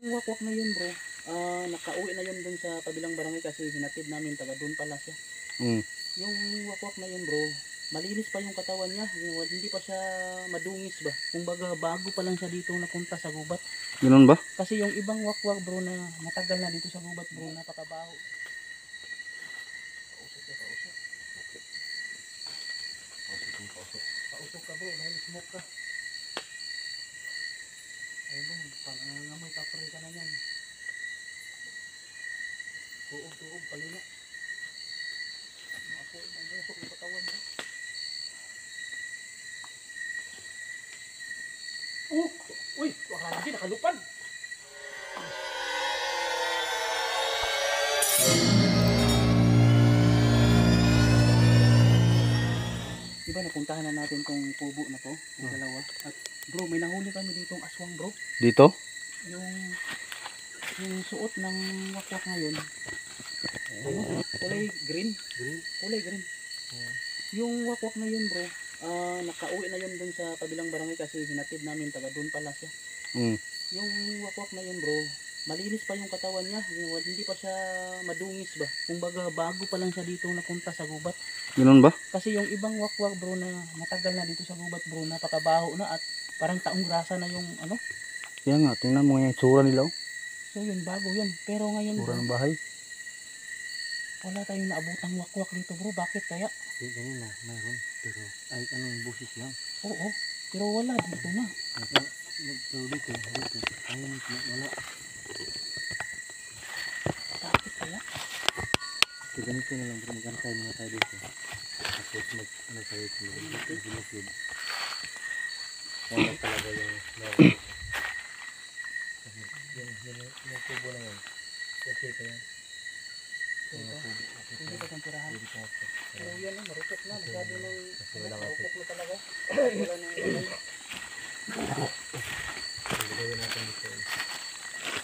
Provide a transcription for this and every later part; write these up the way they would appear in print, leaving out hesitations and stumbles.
Yung wakwak na yun bro, nakauwi na yun dun sa kabilang barangay kasi hinatid namin, taga dun pala siya. Mm. Yung wakwak na yun bro, malinis pa yung katawan niya, hindi pa siya madungis ba. Kumbaga bago pa lang siya dito napunta sa gubat. Ganun ba? Kasi yung ibang wakwak bro na matagal na dito sa gubat bro, napakabaho. Pausok ka bro, dahil smoke ka. Ayun, pangangamoy tapre ka na yan. Tuog, palina. Maapoy, mamusok yung katawan mo. Uy, wala lagi, nakalupad. Diba napuntahan na natin tong kubo na to, yung dalawa. At bro, may nahuli kami ditong aswang bro. Dito? Yung suot ng wakwak ngayon, kulay green. Kulay green. Yung wakwak na yun bro, nakauwi na yun dun sa kabilang barangay kasi hinatid namin, taga dun pala siya. Mm. Yung wakwak na yun bro, malinis pa yung katawan niya, hindi pa siya madungis ba. Kumbaga bago pa lang siya dito napunta sa gubat. Ganun ba? Kasi yung ibang wakwak bro na matagal na dito sa gubat bro, napakabaho na at parang taong grasa na yung ano. Kaya nga, tingnan mo yung itsura nila. So yun, bago yun. Pero ngayon Itsura bro, ng bahay. wala tayong naabutang wakwak dito bro. Bakit kaya? Hindi, ganun na, mayroon. Pero, ay, anong busis lang. Oo, pero wala dito na. Pero dito, ay, wala. Bakit kaya? So, ganito na lang, magantay mga tayo dito. Tapos, ano tayo dito, mag-ilog. Wala talaga yung meron. Yung tubo na yun. Okay pa yan. Hindi pa siyang tirahan. Pero yan eh, marupok na. Masyado ng marupok na talaga. Wala na yung Gawin natin dito.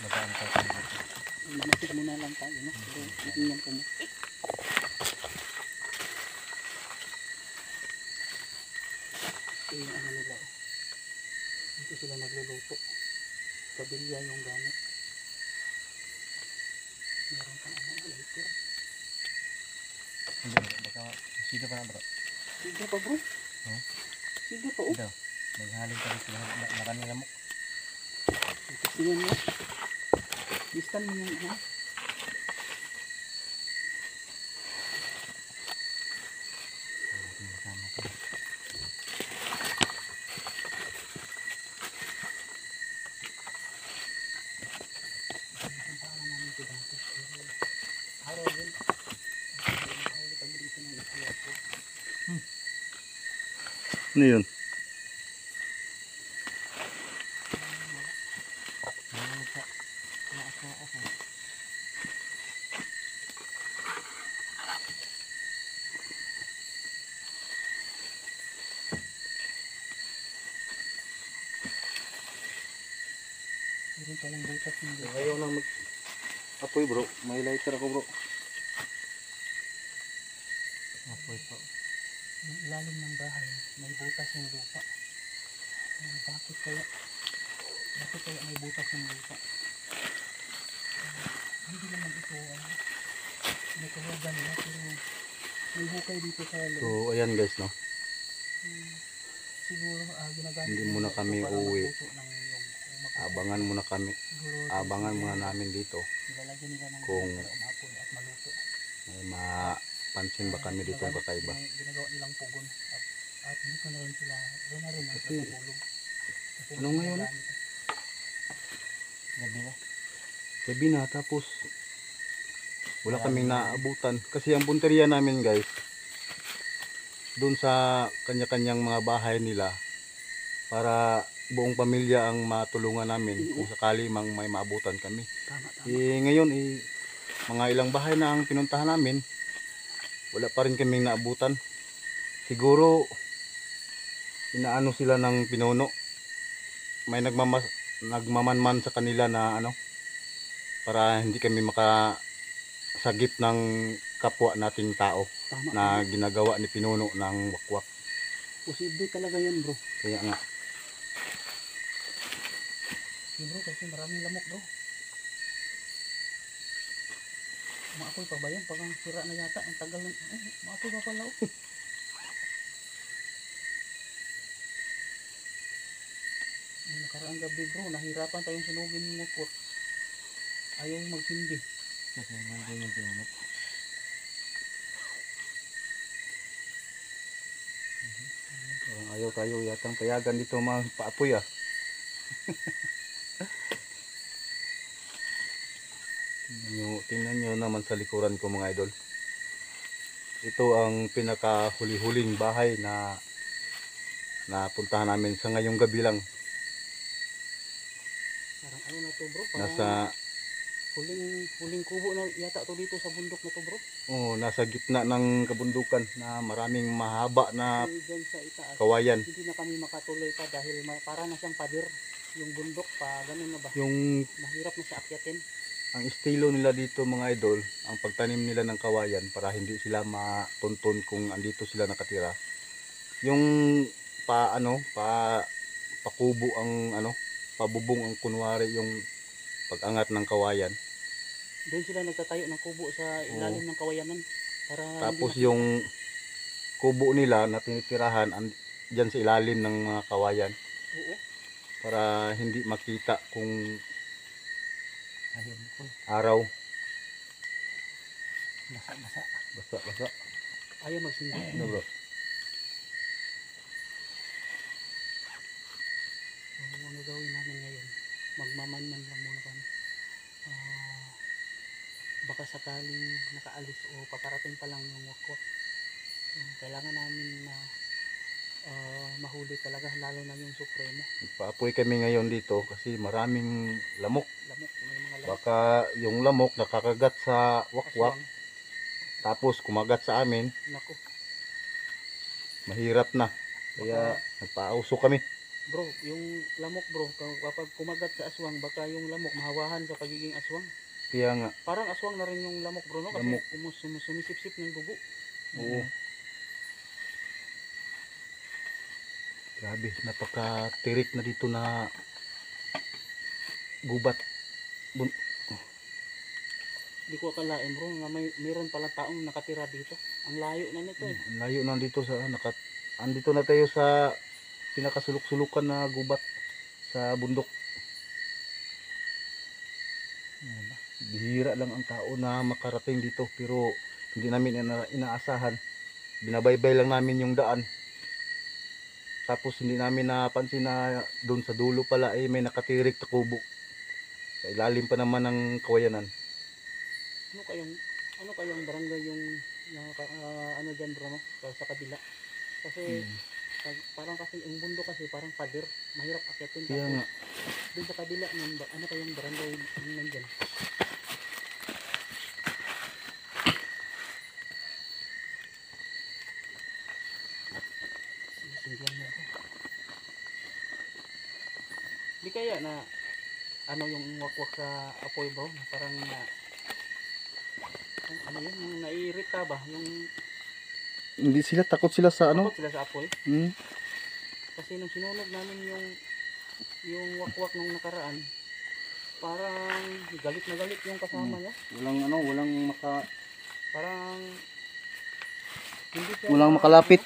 Mag-aantay tayo dito. Mamasig muna lang tayo, no? So, itingnan ko mo. Yung ano nila, dito sila nagluluto. Kabilya yung gamit. Meron pang ano, lighter. Hindi, baka siga pa na bro. Siga pa bro? Hmm? Siga pa oh. Ito, maghalin ka dito na kanila mo. Tingnan mo. Listan mo yung ano. Ano yun? Meron palang butas ng lupa. Ayaw na mag-apoy bro. May lighter ako bro. Apoy pa. Yung ilalim ng bahay, may butas yung lupa. Bakit kaya? Bakit kaya may butas yung lupa? Hindi naman ito, may kawagan nila, pero may hukay dito sa loob. So ayan guys no. Siguro ginagamit Hindi muna nila kami ito para uuwi. magluto ng yung Abangan muna kami. siguro Abangan muna namin dito. nilalagyan nila ng Kung para umapon at maluto. may mapansin ba kami dito kakaiba. Ginagawa nilang pugon at dito na rin sila, doon na rin ang Kasi, natutulog. Kasi ano ngayon? Gabi na. Gabi na tapos wala kaming naabutan. Kasi ang punteriya namin guys, doon sa kanya-kanyang mga bahay nila para buong pamilya ang matulungan namin kung sakali mang may maabutan kami. Tama. Ngayon mga ilang bahay na ang pinuntahan namin, wala pa rin kaming naabutan. Siguro inaano sila ng pinuno. May nagmamanman sa kanila na ano para hindi kami makasagip ng kapwa nating tao. Tama. Na ginagawa ni pinuno ng wakwak. Posible talaga yun bro. Kaya nga Bro, kasi maraming lamok bro. Maapoy pa ba yan? Parang sira na yata. Ang tagal ng... maapoy pa pala. Nakaraang gabi bro, nahirapan tayong sunugin yung wakwak. Ayaw magsindi. Kasi nandun yung pinunok. Parang ayaw tayo yatang payagan dito mga paapoy ah. Tingnan nyo naman sa likuran ko mga idol. Ito ang pinakahuli-huling bahay na napuntahan namin sa ngayong gabi lang. Parang ano na to bro? Parang Nasa huling kubo na yata to dito sa bundok na to bro. nasa gitna ng kabundukan na maraming mahaba na Kasi dyan sa itaas, kawayan. hindi na kami makatuloy pa dahil para na siyang pader. Yung bundok pa, ganun na ba? Yung Mahirap na siya akyatin. ang estilo nila dito mga idol, ang pagtanim nila ng kawayan para hindi sila matunton kung andito sila nakatira. Yung pakubo ang pabubong ang kunwari yung pag-angat ng kawayan. Doon sila nagtatayo ng kubo sa ilalim ng kawayanan. Para Tapos hindi yung kubo nila na tinitirahan dyan sa ilalim ng mga kawayan Oo. para hindi makita kung Ayun po. araw. Basa-basa. Basa. Ayaw magsindi. Ano bro? So, ano gawin namin ngayon? Magmamanman lang muna kami. Baka sakaling nakaalis o paparating pa lang yung wakwak. Kailangan namin na mahuli talaga, lalo na yung supremo. Paapoy kami ngayon dito kasi maraming lamok. Lamok, may mga lamok. Baka yung lamok nakakagat sa wakwak Aswang. tapos kumagat sa amin, Nako. mahirap na. Kaya nagpauso kami. Bro, yung lamok bro, kapag kumagat sa aswang, baka yung lamok mahawahan sa pagiging aswang. Kaya nga, Parang aswang na rin yung lamok bro, no? Kasi Lamok. sumisip-sip ng dugo. oo. Grabe, napaka-tirik na dito na gubat. Hindi ko akalain bro, na mayroon pala taong nakatira dito. Ang layo na nito eh. Ang layo na dito andito na tayo sa pinakasulok-sulukan na gubat sa bundok. Bihira lang ang tao na makarating dito pero hindi namin inaasahan. Binabaybay lang namin yung daan. Tapos hindi namin napansin na doon sa dulo pala ay may nakatirik na kubo. Sa ilalim pa naman ng kawayanan. Ano kayang barangay yung ano dyan bro, no? Sa kabila. Kasi parang kasi yung bundok kasi parang pader, mahirap akyatin. Kaya nga, Doon sa kabila ano kayang barangay yung nandyan? Sindihan mo ako. Di kaya na ano yung wakwak sa apoy bro, na parang ano yun, yung naiirita ba? Yung hindi sila takot sila sa takot sila sa apoy. Hmm? Kasi nung sinunog namin yung wakwak nung nakaraan, parang galit na galit yung kasama niya. Parang hindi siya Walang makalapit.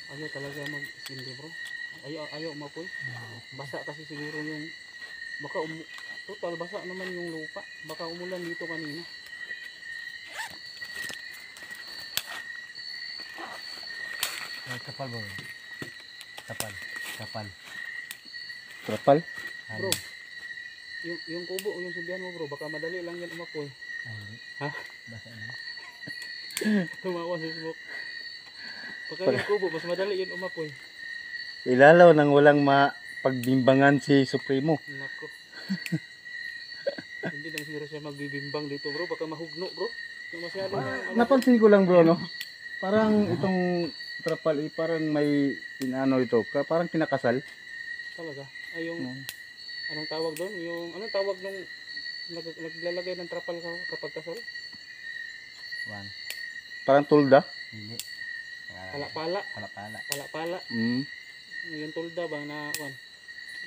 Ayaw talaga mag-sindi bro. Ayaw mapoy. Basa kasi siguro yung baka total basa naman yung lupa. Baka umulan dito kanina. Kapal bro. Kapal. Trapal? Bro, yung kubo o yung silbihan mo bro, baka madali lang yan umapoy. Ay, hindi. Ha? Basa na. Tumawa si Smoke. Baka yung kubo, mas madali yun umapoy. Ilalaw nang walang mapagbimbangan si Supremo. Nako. Hindi naman siguro siya magbibimbang dito bro, baka mahugno bro. Yung masyado Napansin ko lang bro, no? Parang itong trapal parang may ito, parang kinakasal. talaga. Ay yung anong tawag doon? Yung anong tawag nung naglalagay ng trapal kapag kasal? One. Parang tulda. Hindi. Pala-pala. Pala-pala. Pala-pala. Mm. Yung tulda ba na kwan?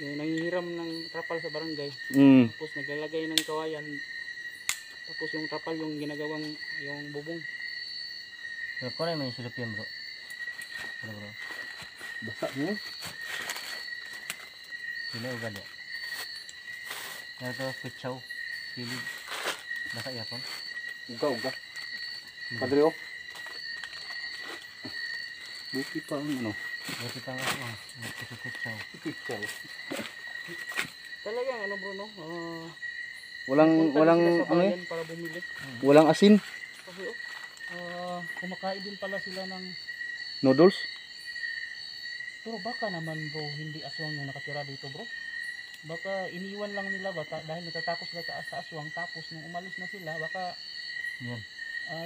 yung nangihiram ng trapal sa barangay. Mm. Tapos naglalagay ng kawayan. Tapos yung trapal yung ginagawang yung bubong. Pero kung ano yung silupin bro? Bro. Basa mo. Sila ugali. Ito pitsaw. Silid. Basa yapon. Uga. Padre oh. Buti pa ang ano. Buti pa nga ako. Pitsaw. Pitsaw. Talagang ano bro no? Walang punta na sila sa ano eh, bayan para bumili. walang asin, Kasi kumakain din pala sila ng noodles. pero baka naman bro hindi aswang yung nakatira dito bro. Baka iniwan lang nila baka dahil natatakot sila sa aswang tapos nung umalis na sila baka Yan.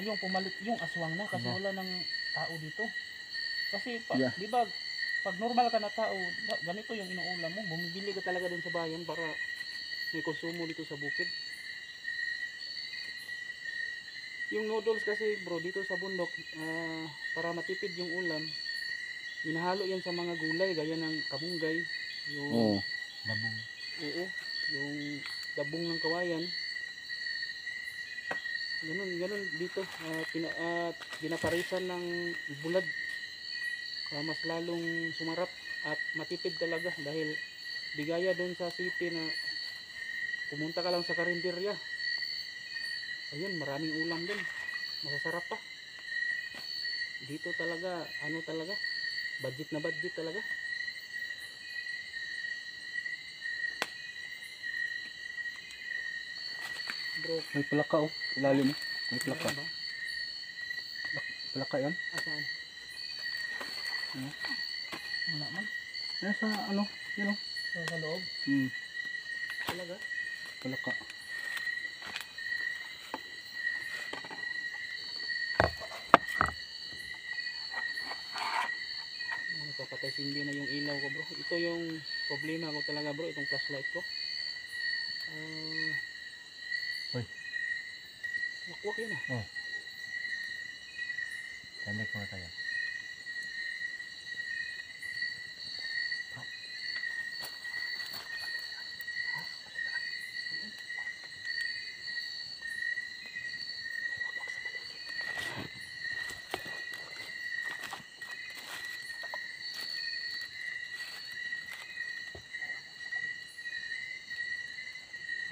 yung pumalit yung aswang na kasi Yeah. wala nang tao dito. Kasi Yeah. di ba pag normal ka na tao, ganito yung inuulam mo, bumibili ka talaga dun sa bayan para may konsumo dito sa bukid. Yung noodles kasi bro dito sa bundok, para matipid yung ulam, inahalo yan sa mga gulay gaya ng kamunggay, yung Oo. Dabong. oo, yung dabong ng kawayan. Ganun dito, pinaparisan ng bulad, mas lalong sumarap at matipid talaga dahil di gaya doon sa city na pumunta ka lang sa karinderya. Ayun, maraming ulam din. Masasarap pa. Dito talaga, ano talaga, budget na budget talaga. Bro, May palaka oh, ilalim mo. May palaka. meron ba? Palaka yan. Asaan? Ano? Wala man. Nasa ano, yun oh. Sa loob. Talaga? Palaka. Papatay sindi na yung ilaw ko bro. Ito yung problema ko talaga bro, itong flashlight ko. Uy. Wakwak yun ah. Oh. Tanda ko na tayo.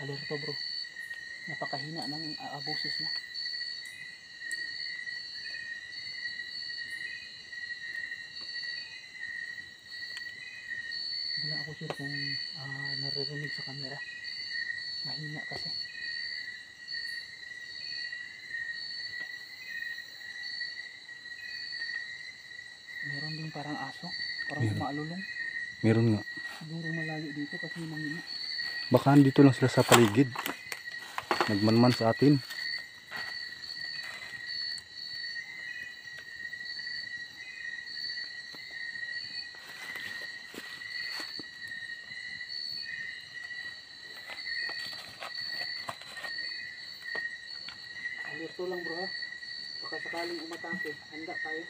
Alerto bro. Napakahina ng boses niya. Wala ako sure kung naririnig sa camera. Mahina kasi. Meron din parang aso. Parang Meron. umaalulong. Meron nga. Siguro malayo dito kasi mahina. Baka dito lang sila sa paligid. Nagmanman sa atin. Alerto lang bro ha. Baka sakaling umatake, handa tayo.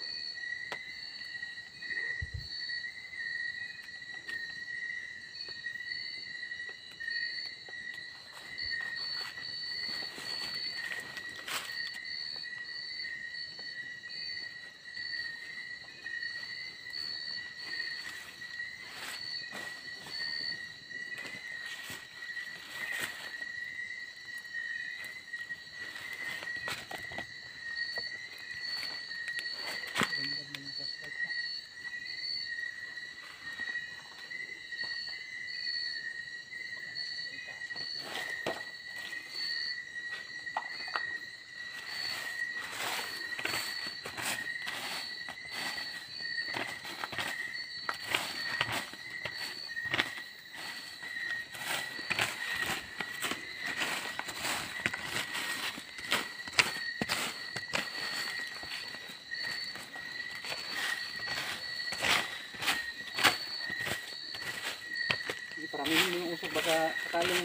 Paramihin mo yung usok baka sakaling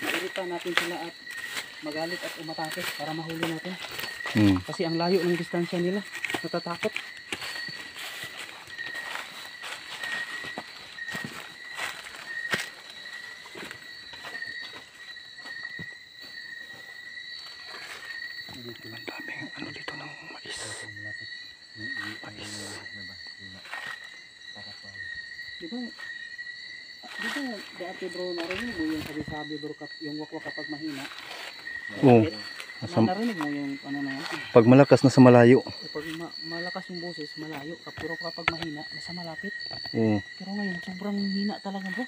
mairita natin sila at magalit at umatake para mahuli natin. Kasi ang layo ng distansya nila, natatakot. Di ba dati bro, narinig mo yung sabi-sabi bro, yung wakwak kapag mahina? Oo. Narinig mo yung ano na yan? Pag malakas na sa malayo. Pag malakas yung boses, malayo. Pero kapag mahina, nasa malapit. Oo. Pero ngayon, sobrang hina talaga bro.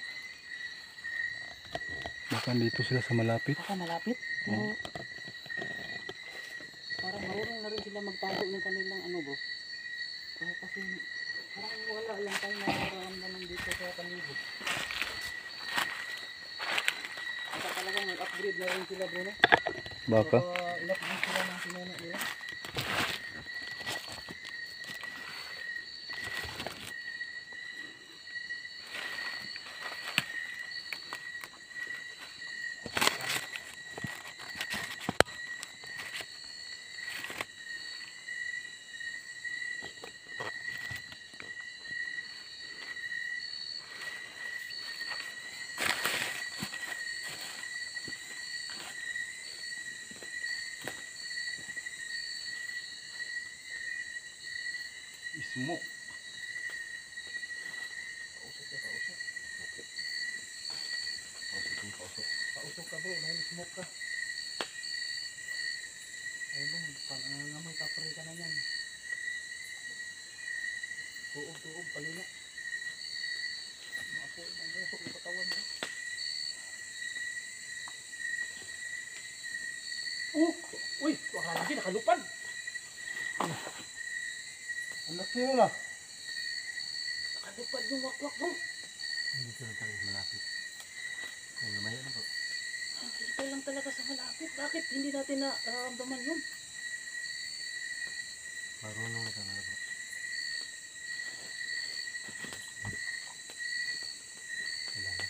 Baka dito sila sa malapit. Baka malapit. Pero parang marunong na rin sila magtago ng kanilang ano bro. Kasi parang wala lang tayo nararamdaman dito sa paligid. Baka talagang nag-upgrade na rin sila bro no? Baka. In-upgrade sila ng sinuno nila. Ismo. Pausok ka bro, dahil smoke ka. Ayun bro, pag nangangamoy papre ka na yan. Tuog, palina. Nangusok yung katawan bro. Uy, akala din nakalupad. Ang laki yun ah. Nakalupad yung wakwak bro. Hindi ko lang talaga malapit. Ay, lumayo na bro. Dito lang talaga sa malapit. Bakit hindi natin nararamdaman yun? Marunong na talaga bro. Wala na.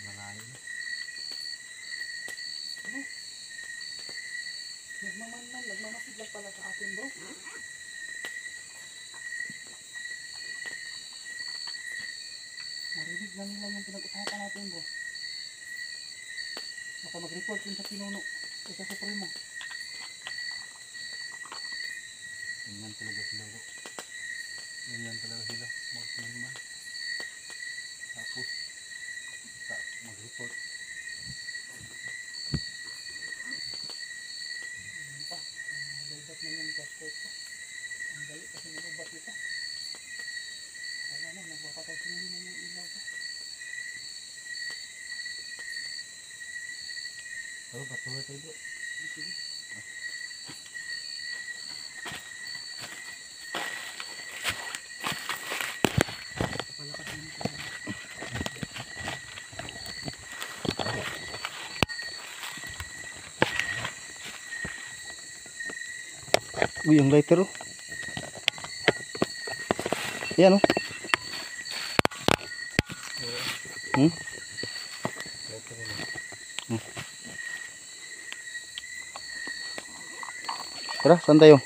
Malayo na. Nagmamasid lang pala sa atin bro. Narinig na nila yung pinag-usapan natin bro. Baka mag-report yun sa pinuno o sa supremo. Ganyan talaga sila bro. Ganyan talaga sila. Marksman man. Tapos mag-report. Lubat na yung passport ko. Ang galit kasi nilubat ito. Kaya na, nagpapakasinin na yung ilaw ko. Bro, patuloy tayo bro. Sige. Palakas yun ko. Uy, yung lighter oh. Ayan oh. Tara, saan tayo?